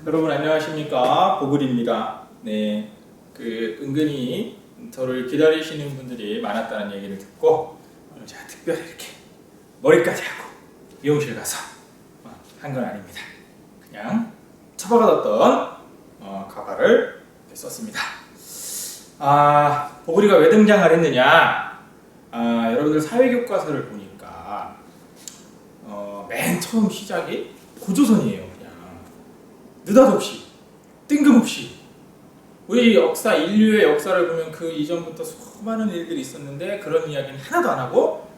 여러분 안녕하십니까, 보글입니다. 네, 은근히 저를 기다리시는 분들이 많았다는 얘기를 듣고 오늘 제가 특별히 이렇게 머리까지 하고 미용실 가서 한 건 아닙니다. 그냥 처박아뒀던 가발을 이렇게 썼습니다. 보글이가 왜 등장을 했느냐? 여러분들 사회교과서를 보니까 맨 처음 시작이 고조선이에요. 느닷없이 뜬금없이 우리 역사, 인류의 역사를 보면 그 이전부터 수많은 일들이 있었는데 그런 이야기는 하나도 안 하고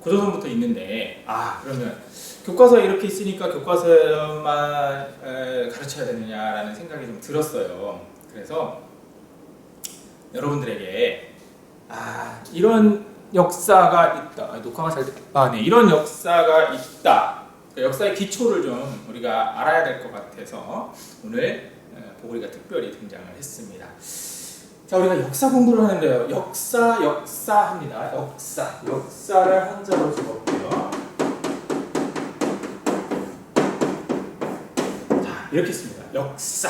고조선부터 있는데, 그러면 교과서에 이렇게 있으니까 교과서만 가르쳐야 되느냐라는 생각이 좀 들었어요. 그래서 여러분들에게 이런 역사가 있다. 녹화가 잘 됐다. 네, 이런 역사가 있다. 역사의 기초를 좀 우리가 알아야 될 것 같아서 오늘 보글이가 특별히 등장을 했습니다. 자, 우리가 역사 공부를 하는데요. 역사 합니다. 역사를 한자로 적어볼게요. 자, 이렇게 씁니다. 역사.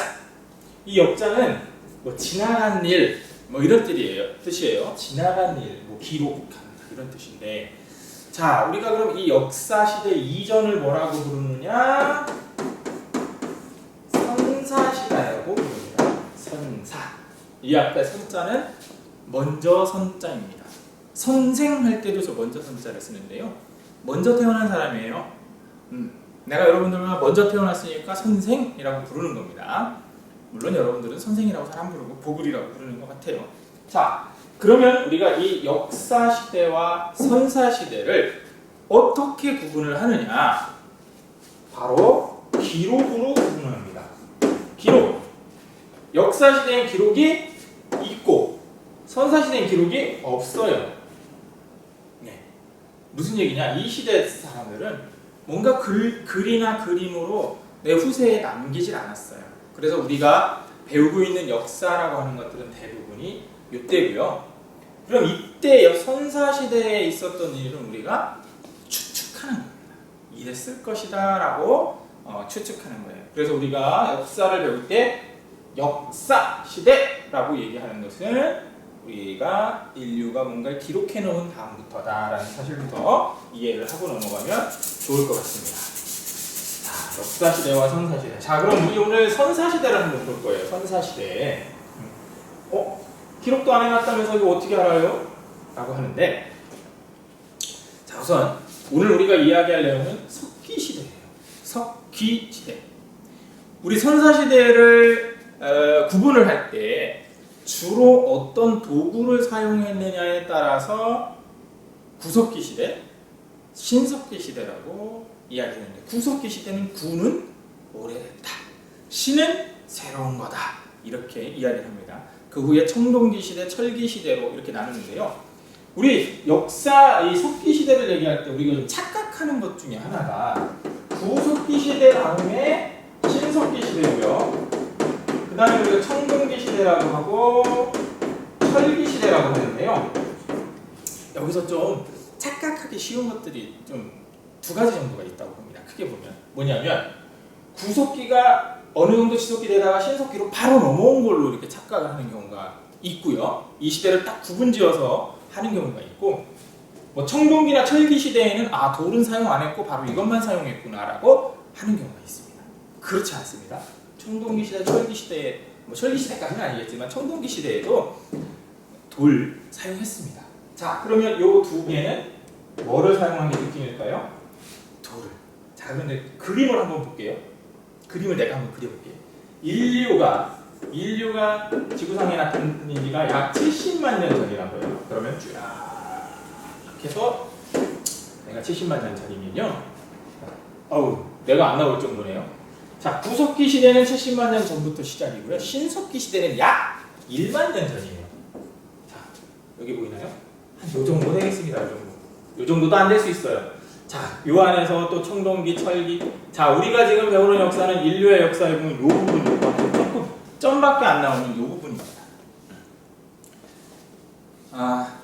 이 역자는 뭐 지나간 일, 뭐 이런 뜻이에요. 지나간 일, 뭐 기록 이런 뜻인데. 자, 우리가 그럼 이 역사 시대 이전을 뭐라고 부르느냐? 선사시대라고 부릅니다. 선사. 이 앞에 선자는 먼저 선자입니다. 선생할 때도 저 먼저 선자를 쓰는데요. 먼저 태어난 사람이에요. 내가 여러분들과 먼저 태어났으니까 선생이라고 부르는 겁니다. 물론 여러분들은 선생이라고 잘 안 부르고 보글이라고 부르는 것 같아요. 자, 그러면 우리가 이 역사 시대와 선사 시대를 어떻게 구분을 하느냐? 바로 기록으로 구분을 합니다. 기록. 역사 시대엔 기록이 있고 선사 시대엔 기록이 없어요. 네. 무슨 얘기냐? 이 시대 사람들은 뭔가 글이나 그림으로 내 후세에 남기질 않았어요. 그래서 우리가 배우고 있는 역사라고 하는 것들은 대부분이 이때고요. 그럼 이때 선사시대에 있었던 일은 우리가 추측하는 겁니다. 이랬을 것이다 라고 추측하는 거예요. 그래서 우리가 역사를 배울 때 역사시대라고 얘기하는 것은 우리가 인류가 뭔가를 기록해 놓은 다음부터다 라는 사실부터 이해를 하고 넘어가면 좋을 것 같습니다. 자, 역사시대와 선사시대. 자, 그럼 우리 오늘 선사시대를 한번 볼 거예요. 선사시대. 기록도 안 해놨다면서 이거 어떻게 알아요? 라고 하는데, 자, 우선 오늘 우리가 이야기할 내용은 석기시대예요. 석기시대. 우리 선사시대를 구분을 할 때 주로 어떤 도구를 사용했느냐에 따라서 구석기시대, 신석기시대라고 이야기하는데, 구석기시대는 구는 오래됐다, 신은 새로운 거다, 이렇게 이야기를 합니다. 그 후에 청동기시대, 철기시대로 이렇게 나누는데요. 우리 역사, 이 석기시대를 얘기할 때 우리가 좀 착각하는 것 중에 하나가 구석기시대 다음에 신석기시대고요. 그 다음에 우리가 청동기시대라고 하고 철기시대라고 하는데요. 여기서 좀 착각하기 쉬운 것들이 좀 두 가지 정도가 있다고 봅니다. 크게 보면 뭐냐면, 구석기가 어느 정도 지속이 되다가 신석기로 바로 넘어온 걸로 이렇게 착각을 하는 경우가 있고요. 이 시대를 딱 구분지어서 하는 경우가 있고, 뭐 청동기나 철기 시대에는 돌은 사용 안 했고 바로 이것만 사용했구나라고 하는 경우가 있습니다. 그렇지 않습니다. 청동기 시대, 철기 시대에, 뭐 철기 시대까지는 아니겠지만 청동기 시대에도 돌 사용했습니다. 자, 그러면 요 두 개는 뭐를 사용한 게 느낌일까요? 돌을. 자, 그런데 그림을 한번 볼게요. 그림을 내가 한번 그려볼게요. 인류가 지구상에 나타난 지가 약 70만 년 전이란 거예요. 그러면 쭉 이렇게 해서 내가 70만 년 전이면요. 내가 안 나올 정도네요. 자, 구석기 시대는 70만 년 전부터 시작이고요. 신석기 시대는 약 1만 년 전이에요. 자, 여기 보이나요? 한 요 정도 되겠습니다. 요 정도도 안 될 수 있어요. 자, 요 안에서 또 청동기, 철기. 자, 우리가 지금 배우는 역사는 인류의 역사에 보면 요 부분, 조금 점밖에 안 나오는 요 부분입니다.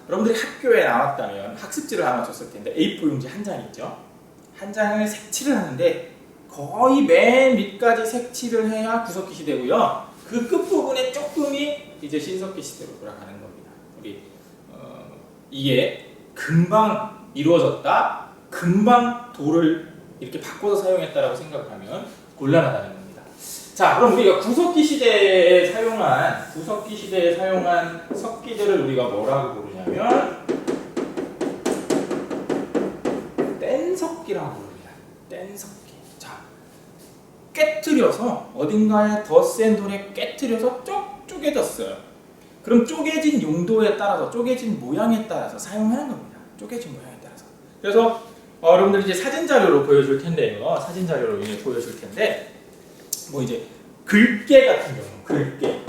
여러분들이 학교에 나왔다면 학습지를 하나 줬을 텐데 A4 용지 한 장 있죠? 한 장을 색칠을 하는데 거의 맨 밑까지 색칠을 해야 구석기 시대고요. 그 끝부분에 조금이 이제 신석기 시대로 돌아가는 겁니다. 우리 이게 금방 이루어졌다, 금방 돌을 이렇게 바꿔서 사용했다라고 생각하면 곤란하다는 겁니다. 자, 그럼 우리가 구석기 시대에 사용한 석기들을 우리가 뭐라고 부르냐면 뗀석기라고 부릅니다. 뗀석기. 자, 깨트려서 어딘가에 더 센 돌에 깨트려서 쪽 쪼개졌어요. 그럼 쪼개진 용도에 따라서, 쪼개진 모양에 따라서 사용하는 겁니다. 쪼개진 모양에 따라서. 그래서 여러분들 이제 사진 자료로 보여줄 텐데요. 사진 자료로 이제 보여줄 텐데, 뭐 이제 글깨 같은 경우, 글깨.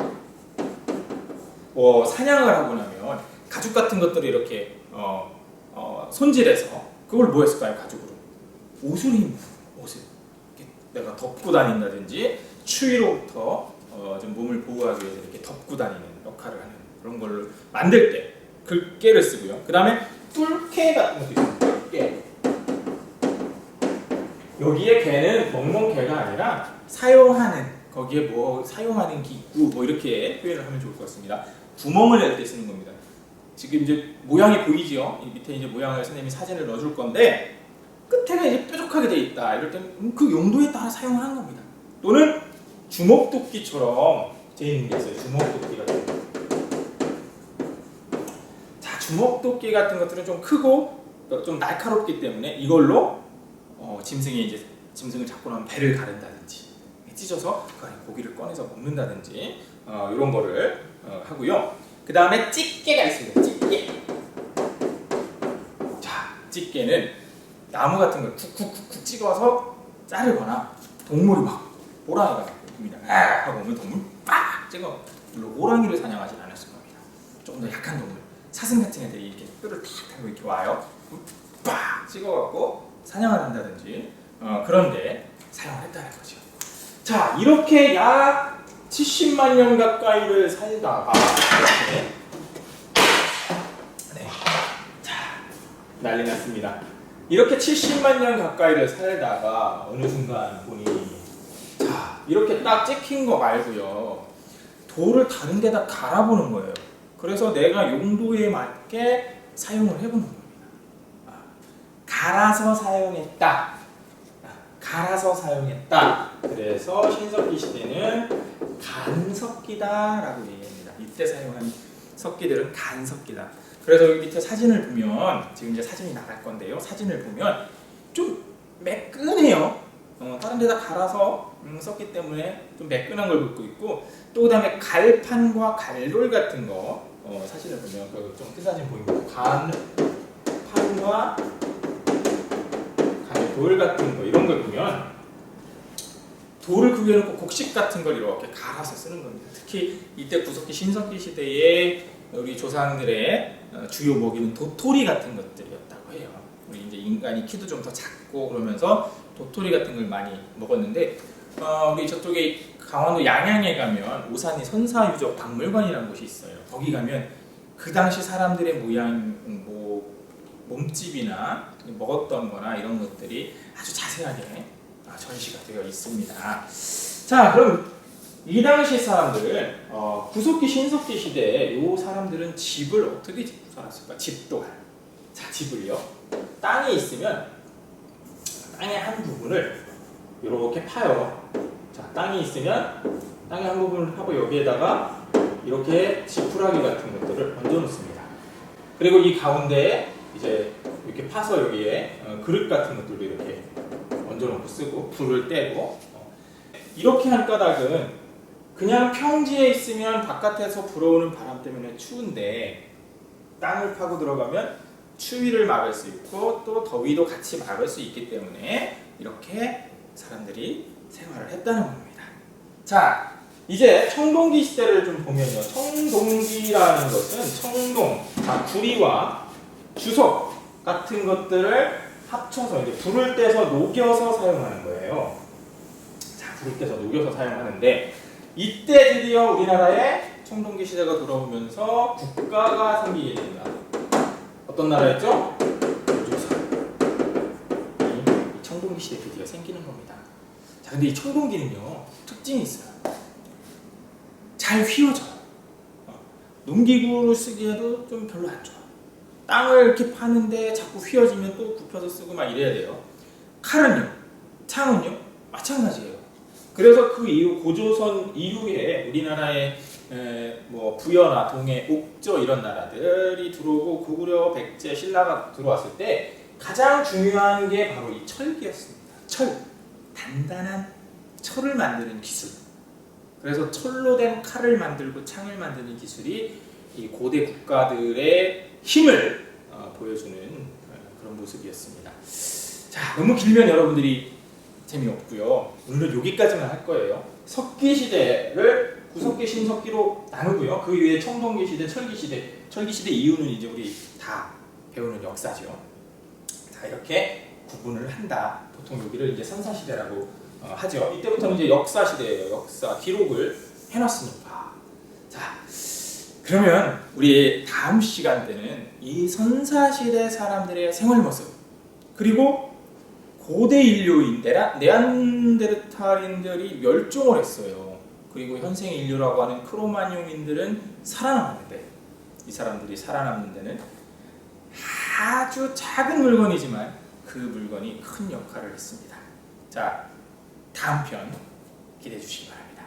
사냥을 하고 나면 가죽 같은 것들을 이렇게 손질해서 그걸 뭐 했을까요? 가죽으로 옷을 입는, 옷을 내가 덮고 다닌다든지 추위로부터 좀 몸을 보호하기 위해서 이렇게 덮고 다니는 역할을 하는 그런 걸로 만들 때 글깨를 쓰고요. 그 다음에 뚫깨 같은 것도 있어요. 뚫깨. 여기에 개는 멍멍 개가 아니라 사용하는, 거기에 뭐 사용하는 기구 뭐 이렇게 표현을 하면 좋을 것 같습니다. 구멍을 낼 때 쓰는 겁니다. 지금 이제 모양이 보이죠? 이 밑에 이제 모양을 선생님이 사진을 넣어줄 건데 끝에가 이제 뾰족하게 돼 있다. 이럴 때는 그 용도에 따라 사용을 한 겁니다. 또는 주먹도끼처럼 돼 있는 게 있어요. 주먹도끼 같은 거. 자, 주먹도끼 같은 것들은 좀 크고 좀 날카롭기 때문에 이걸로 짐승을 잡고 나면 배를 가른다든지 찢어서 그 안에 고기를 꺼내서 먹는다든지 이런 거를 하고요. 그 다음에 찌개가 있습니다. 찌개. 자, 찌개는 나무 같은 걸 쿡쿡쿡쿡 찍어서 자르거나 동물이 막 호랑이가 입니다. 하고 오면 동물 빡 찍어. 물론 호랑이를 사냥하진 않았을 겁니다. 조금 더 약한 동물, 사슴 같은 애들이 이렇게 뼈를 탁 하고 이렇게 와요. 빡 찍어갖고 사냥을 한다든지 그런데 사용을 했다는 거죠. 자, 이렇게 약 70만 년 가까이를 살다가 자, 난리 났습니다. 이렇게 70만 년 가까이를 살다가 어느 순간 보니 자, 이렇게 딱 찍힌 거 말고요. 돌을 다른 데다 갈아보는 거예요. 그래서 내가 용도에 맞게 사용을 해보는 겁니다. 갈아서 사용했다. 갈아서 사용했다. 그래서 신석기 시대는 간석기다라고 얘기합니다. 이때 사용한 석기들은 간석기다. 그래서 여기 밑에 사진을 보면 지금 이제 사진이 나갈 건데요. 사진을 보면 좀 매끈해요. 다른 데다 갈아서 썼기 때문에 좀 매끈한 걸 묻고 있고, 또 그다음에 갈판과 갈돌 같은 거 사진을 보면 좀 큰 사진 보입니다. 간판과 갈돌 같은 거 이런 걸 보면 돌을 구겨놓고 곡식 같은 걸 이렇게 갈아서 쓰는 겁니다. 특히 이때 구석기 신석기 시대에 우리 조상들의 주요 먹이는 도토리 같은 것들이었다고 해요. 우리 이제 인간이 키도 좀 더 작고 그러면서 도토리 같은 걸 많이 먹었는데 우리 저쪽에 강원도 양양에 가면 오산이 선사유적 박물관이라는 곳이 있어요. 거기 가면 그 당시 사람들의 모양, 몸집이나 먹었던 거나 이런 것들이 아주 자세하게 전시가 되어 있습니다. 자, 그럼 이 당시 사람들은 구석기 신석기 시대에 이 사람들은 집을 어떻게 짓고 살았을까? 집도할. 자, 집을요. 땅이 있으면 땅의 한 부분을 이렇게 파요. 자, 땅이 있으면 땅의 한 부분을 파고 여기에다가 이렇게 지푸라기 같은 것들을 얹어 놓습니다. 그리고 이 가운데에 이제 이렇게 파서 여기에 그릇 같은 것들도 이렇게 얹어 놓고 쓰고 불을 떼고 이렇게 한 까닭은 그냥 평지에 있으면 바깥에서 불어오는 바람 때문에 추운데 땅을 파고 들어가면 추위를 막을 수 있고 또 더위도 같이 막을 수 있기 때문에 이렇게 사람들이 생활을 했다는 겁니다. 자, 이제 청동기 시대를 좀 보면요. 청동기라는 것은 청동, 구리와 주석 같은 것들을 합쳐서 이제 불을 떼서 녹여서 사용하는 거예요. 자, 불을 떼서 녹여서 사용하는데 이때 드디어 우리나라에 청동기 시대가 돌아오면서 국가가 생기게 됩니다. 어떤 나라였죠? 조선. 이 청동기 시대 드디어 생기는 겁니다. 자, 근데 이 청동기는요 특징이 있어요. 잘 휘어져요. 농기구로 쓰기에도 좀 별로 안 좋아요. 땅을 이렇게 파는데 자꾸 휘어지면 또 굽혀서 쓰고 막 이래야 돼요. 칼은요, 창은요 마찬가지예요. 그래서 그 이후 고조선 이후에 우리나라에 뭐 부여나 동해, 옥저 이런 나라들이 들어오고 고구려, 백제, 신라가 들어왔을 때 가장 중요한 게 바로 이 철기였습니다. 철, 단단한 철을 만드는 기술. 그래서 철로 된 칼을 만들고 창을 만드는 기술이 이 고대 국가들의 힘을 보여주는 그런 모습이었습니다. 자, 너무 길면 여러분들이 재미없고요. 오늘은 여기까지만 할 거예요. 석기 시대를 구석기, 신석기로 나누고요. 그 이후에 청동기 시대, 철기 시대. 철기 시대 이후는 이제 우리 다 배우는 역사죠. 자, 이렇게 구분을 한다. 보통 여기를 이제 선사 시대라고 하죠. 이때부터는 이제 역사 시대예요. 역사 기록을 해놨으니까. 자, 그러면 우리 다음 시간 때는 이 선사 시대 사람들의 생활 모습, 그리고 고대 인류인 네안데르탈인들이 멸종을 했어요. 그리고 현생 인류라고 하는 크로마뇽인들은 살아남았는데, 이 사람들이 살아남는 데는 아주 작은 물건이지만 그 물건이 큰 역할을 했습니다. 자, 다음 편 기대해 주시기 바랍니다.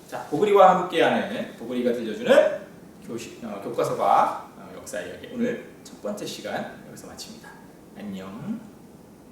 자, 보글이와 함께하는 보글이가 들려주는 교과서과 역사 이야기, 오늘 첫 번째 시간 여기서 마칩니다. 안녕.